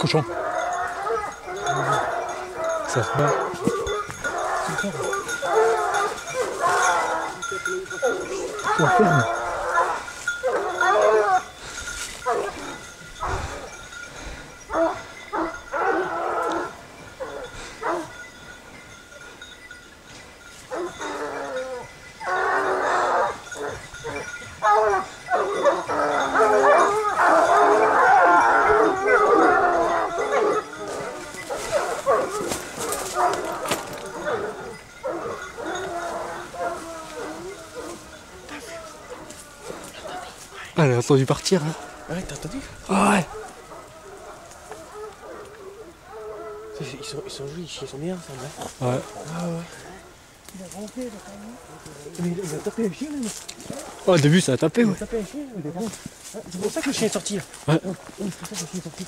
cochon. Ça se bat. Oh, ferme. Ah, elle a entendu partir. Hein. Ouais, t'as entendu? Ah ouais. Ils sont jolis, ils sont bien ensemble. Hein. Ouais. Ah ouais. Il a rampé, mais il a tapé un chien même. Oh, au début ça a tapé, ouais. Il a tapé un chien, mais c'est pour ça que le chien est sorti là. Ouais. C'est pour ça que le chien est sorti.